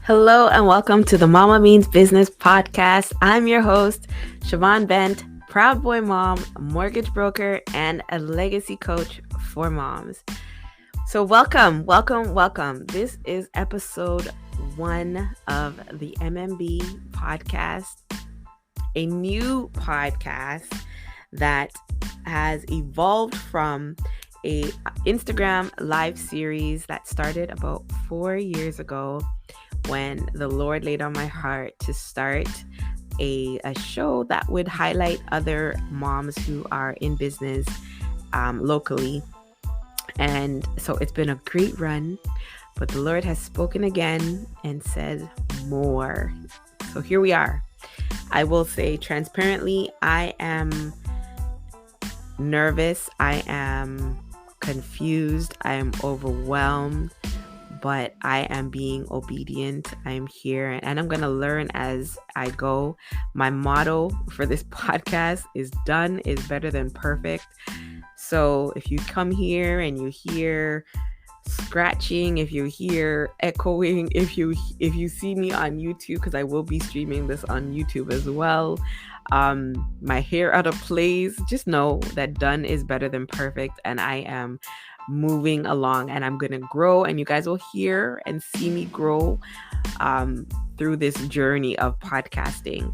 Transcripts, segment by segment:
Hello and welcome to the Mama Means Business podcast. I'm your host, Siobhan Bent, proud boy mom, mortgage broker, and a legacy coach for moms. So welcome. This is episode 1 of the MMB podcast, a new podcast that has evolved from a Instagram live series that started about 4 years ago when the Lord laid on my heart to start a show that would highlight other moms who are in business locally. And so it's been a great run, but the Lord has spoken again and said more. So here we are. I will say transparently, I am nervous. I am confused. I am overwhelmed. But I am being obedient. I'm here and I'm going to learn as I go. My motto for this podcast is done is better than perfect. So if you come here and you hear scratching, if you hear echoing, if you see me on YouTube, because I will be streaming this on YouTube as well, my hair out of place, just know that done is better than perfect. And I am moving along and I'm gonna grow, and you guys will hear and see me grow through this journey of podcasting.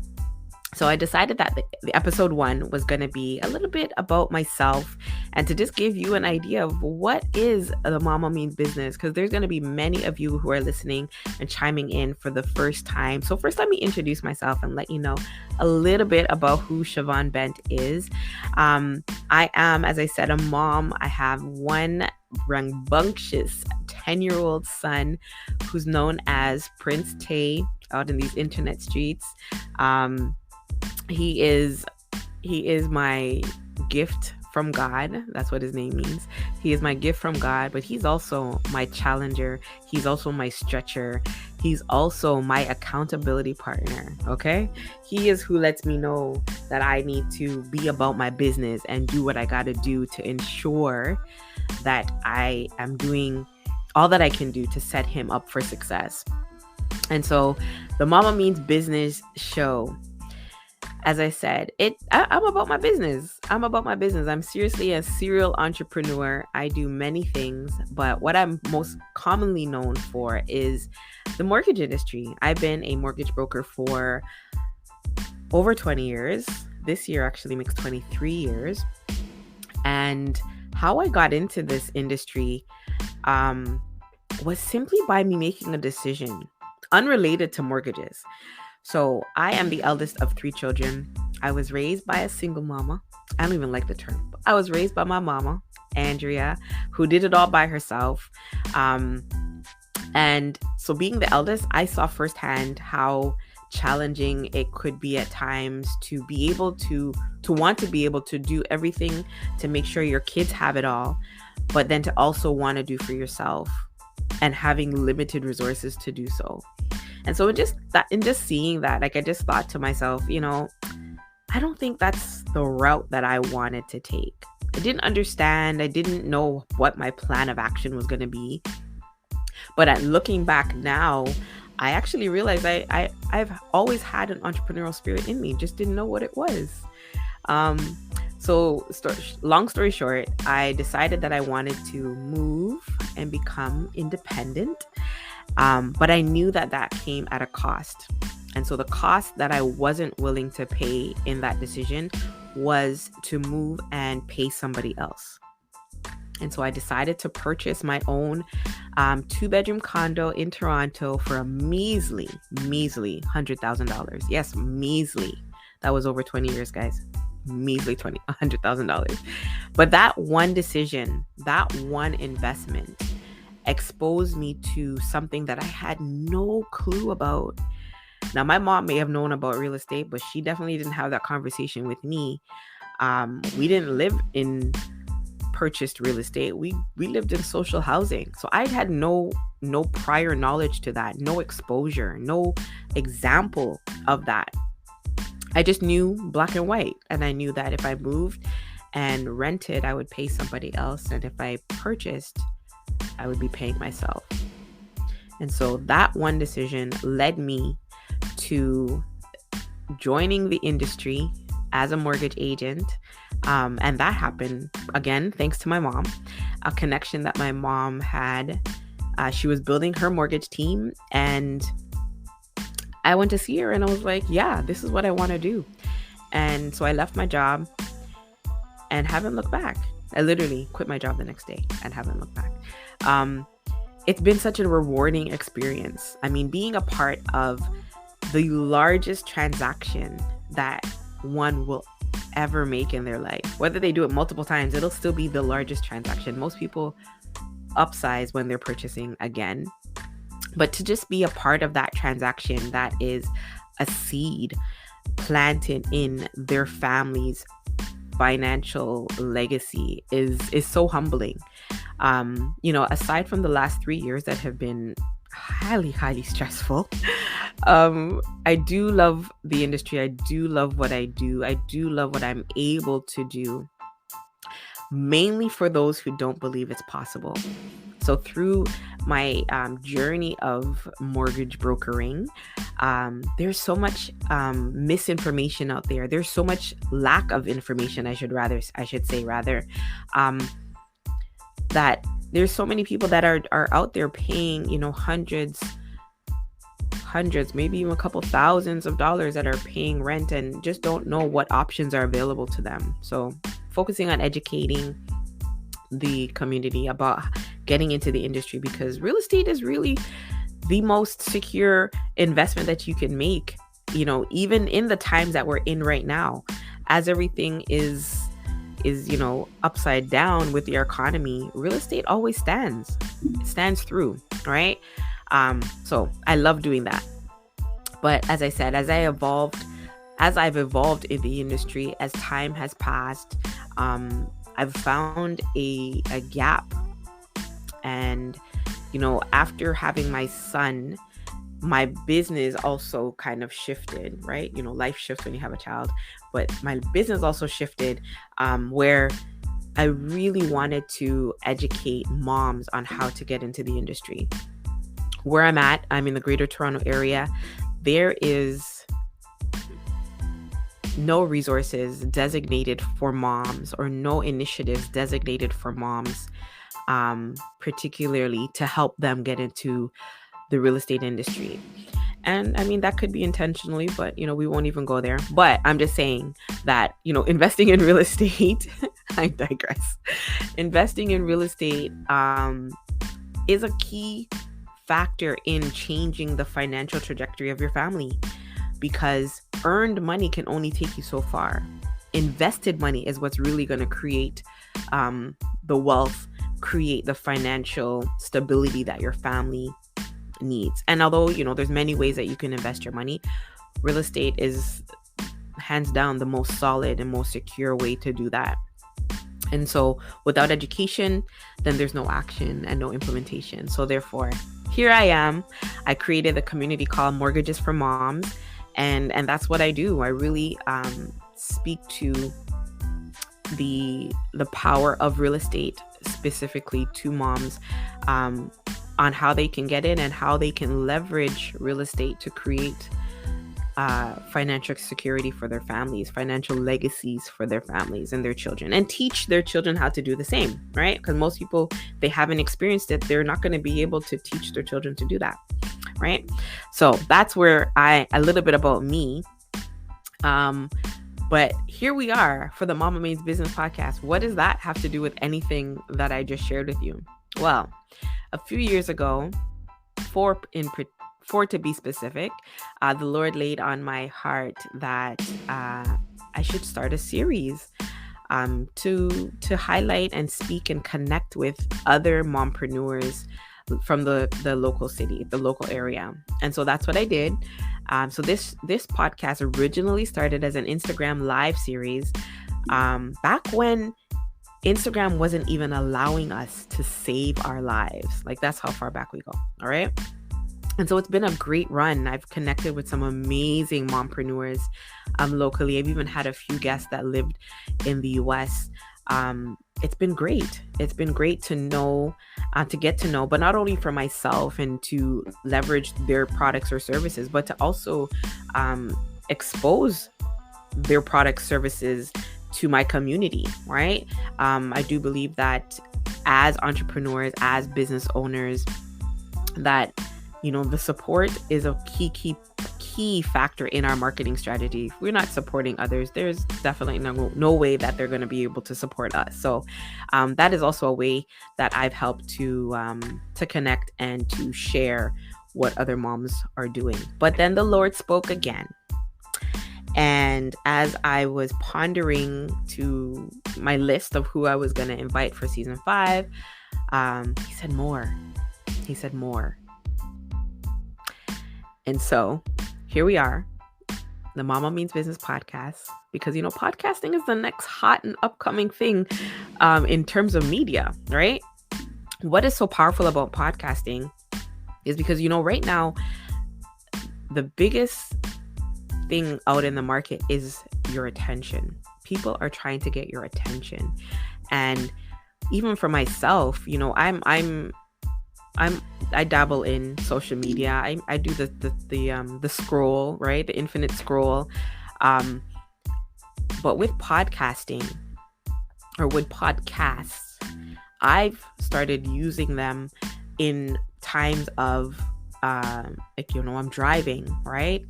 So I decided that the episode 1 was going to be a little bit about myself and to just give you an idea of what is the Mama Means Business, because there's going to be many of you who are listening and chiming in for the first time. So first, let me introduce myself and let you know a little bit about who Siobhan Bent is. I am, as I said, a mom. I have one rambunctious 10-year-old son who's known as Prince Tay out in these internet streets. He is my gift from God. That's what his name means. He is my gift from God, but he's also my challenger. He's also my stretcher. He's also my accountability partner. Okay. He is who lets me know that I need to be about my business and do what I got to do to ensure that I am doing all that I can do to set him up for success. And so the Mama Means Business show, as I said, I'm about my business. I'm seriously a serial entrepreneur. I do many things, but what I'm most commonly known for is the mortgage industry. I've been a mortgage broker for over 20 years. This year actually makes 23 years. And how I got into this industry was simply by me making a decision unrelated to mortgages. So I am the eldest of 3 children. I was raised by a single mama. I don't even like the term, but I was raised by my mama, Andrea, who did it all by herself. And so being the eldest, I saw firsthand how challenging it could be at times to be able to want to be able to do everything to make sure your kids have it all, but then to also want to do for yourself and having limited resources to do so. And so in just seeing that, like, I just thought to myself, I don't think that's the route that I wanted to take. I didn't understand. I didn't know what my plan of action was going to be. But at looking back now, I actually realized I've always had an entrepreneurial spirit in me, just didn't know what it was. Long story short, I decided that I wanted to move and become independent. But I knew that came at a cost. And so the cost that I wasn't willing to pay in that decision was to move and pay somebody else. And so I decided to purchase my own 2-bedroom condo in Toronto for a measly $100,000. Yes, measly. That was over 20 years, guys. Measly $100,000. But that one decision, that one investment exposed me to something that I had no clue about. Now, my mom may have known about real estate, but she definitely didn't have that conversation with me. We didn't live in purchased real estate. We lived in social housing. So I had no prior knowledge to that, no exposure, no example of that. I just knew black and white. And I knew that if I moved and rented, I would pay somebody else. And if I purchased, I would be paying myself. And so that one decision led me to joining the industry as a mortgage agent. And that happened, again, thanks to my mom, a connection that my mom had. She was building her mortgage team, and I went to see her, and I was like, yeah, this is what I want to do. And so I left my job and haven't looked back. I literally quit my job the next day and haven't looked back. It's been such a rewarding experience. I mean, being a part of the largest transaction that one will ever make in their life, whether they do it multiple times, it'll still be the largest transaction. Most people upsize when they're purchasing again. But to just be a part of that transaction that is a seed planted in their family's financial legacy is so humbling. Aside from the last 3 years that have been highly stressful, I do love the industry. I do love what I do. I do love what I'm able to do, mainly for those who don't believe it's possible. So through my journey of mortgage brokering, there's so much misinformation out there. There's so much lack of information, I should say, that there's so many people that are out there paying, hundreds, maybe even a couple thousands of dollars that are paying rent and just don't know what options are available to them. So focusing on educating the community about getting into the industry, because real estate is really the most secure investment that you can make, even in the times that we're in right now, as everything is upside down with the economy. Real estate always stands through, right? So I love doing that. But as I said, as I've evolved in the industry, as time has passed, I've found a gap. And, after having my son, my business also kind of shifted, right? Life shifts when you have a child, but my business also shifted, where I really wanted to educate moms on how to get into the industry. Where I'm in the Greater Toronto area. There is no resources designated for moms, or no initiatives designated for moms, particularly to help them get into the real estate industry. And I mean, that could be intentionally, but we won't even go there. But I'm just saying that, investing in real estate, I digress. Investing in real estate is a key factor in changing the financial trajectory of your family, because earned money can only take you so far. Invested money is what's really going to create the wealth, create the financial stability that your family needs. And although, there's many ways that you can invest your money, real estate is hands down the most solid and most secure way to do that. And so without education, then there's no action and no implementation. So therefore, here I am. I created a community called Mortgages for Moms. And that's what I do. I really speak to the power of real estate, specifically to moms, on how they can get in and how they can leverage real estate to create financial security for their families, financial legacies for their families and their children, and teach their children how to do the same, right? Because most people, they haven't experienced it. They're not going to be able to teach their children to do that, right? So that's where a little bit about me. But here we are for the Mama Means Business podcast. What does that have to do with anything that I just shared with you? Well, a few years ago, four to be specific, the Lord laid on my heart that I should start a series to highlight and speak and connect with other mompreneurs from the local city, the local area. And so that's what I did. So this podcast originally started as an Instagram live series back when Instagram wasn't even allowing us to save our lives. Like, that's how far back we go. All right. And so it's been a great run. I've connected with some amazing mompreneurs locally. I've even had a few guests that lived in the US. it's been great. It's been great to know, to get to know, but not only for myself and to leverage their products or services, but to also expose their products, services to my community, right? I do believe that as entrepreneurs, as business owners, that, the support is a key factor in our marketing strategy. If we're not supporting others, there's definitely no way that they're going to be able to support us. So that is also a way that I've helped to connect and to share what other moms are doing. But then the Lord spoke again. And as I was pondering to my list of who I was going to invite for season 5, he said more. He said more. And so here we are, the Mama Means Business podcast, because, podcasting is the next hot and upcoming thing in terms of media, right? What is so powerful about podcasting is because, right now, the biggest thing out in the market is your attention. People are trying to get your attention. And even for myself, I dabble in social media. I do the scroll, right? The infinite scroll. But with podcasting or with podcasts, I've started using them in times of I'm driving, right?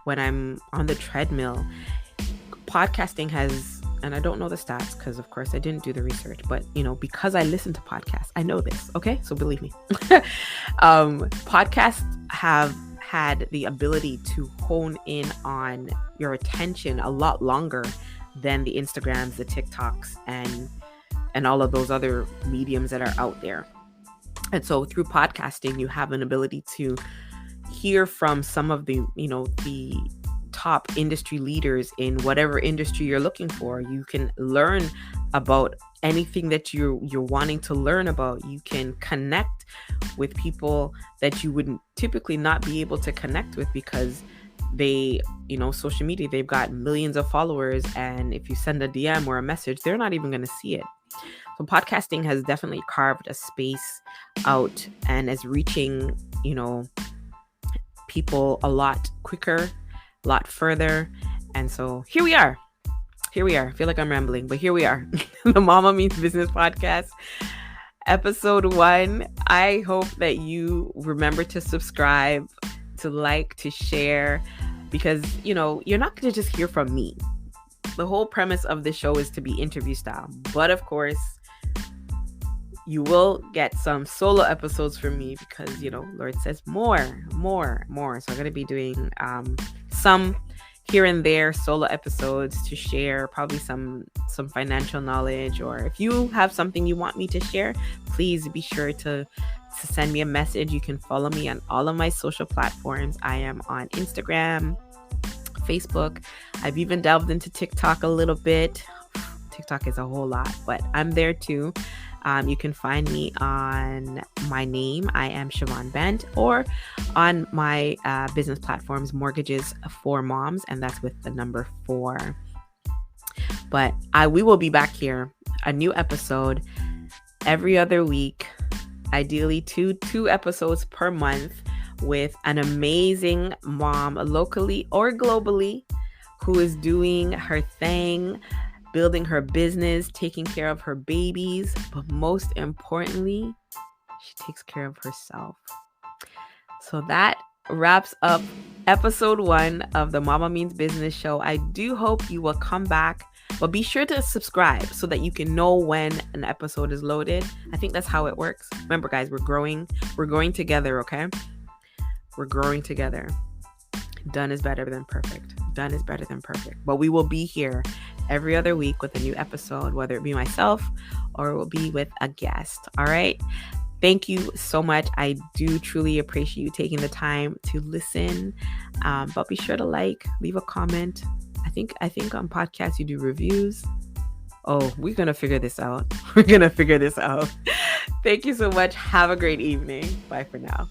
When I'm on the treadmill. Podcasting has, and I don't know the stats because of course I didn't do the research, but because I listen to podcasts, I know this. Okay. So believe me, podcasts have had the ability to hone in on your attention a lot longer than the Instagrams, the TikToks, and all of those other mediums that are out there. And so through podcasting, you have an ability to hear from some of the top industry leaders in whatever industry you're looking for. You can learn about anything that you're wanting to learn about. You can connect with people that you wouldn't typically not be able to connect with because they, social media, they've got millions of followers. And if you send a DM or a message, they're not even going to see it. So podcasting has definitely carved a space out and is reaching, people a lot quicker, a lot further. And so here we are. I feel like I'm rambling, but here we are. The Mama Means Business podcast, episode 1. I hope that you remember to subscribe, to like, to share, because, you're not going to just hear from me. The whole premise of the show is to be interview style. But of course, you will get some solo episodes from me because, Lord says more. So I'm going to be doing some here and there solo episodes to share probably some financial knowledge, or if you have something you want me to share, please be sure to send me a message. You can follow me on all of my social platforms. I am on Instagram, Facebook. I've even delved into TikTok a little bit. TikTok is a whole lot, but I'm there too. You can find me on my name. I am Siobhan Bent, or on my business platforms, Mortgages for Moms, and that's with the number 4. But we will be back here, a new episode every other week, ideally two episodes per month, with an amazing mom, locally or globally, who is doing her thing, building her business, taking care of her babies, but most importantly, she takes care of herself. So that wraps up episode 1 of the Mama Means Business show. I do hope you will come back, but be sure to subscribe so that you can know when an episode is loaded. I think that's how it works. Remember, guys, we're growing together, okay? We're growing together. Done is better than perfect. Done is better than perfect. But we will be here every other week with a new episode, whether it be myself or it will be with a guest. All right. Thank you so much. I do truly appreciate you taking the time to listen. But be sure to leave a comment. I think on podcasts you do reviews. Oh, we're going to figure this out. Thank you so much. Have a great evening. Bye for now.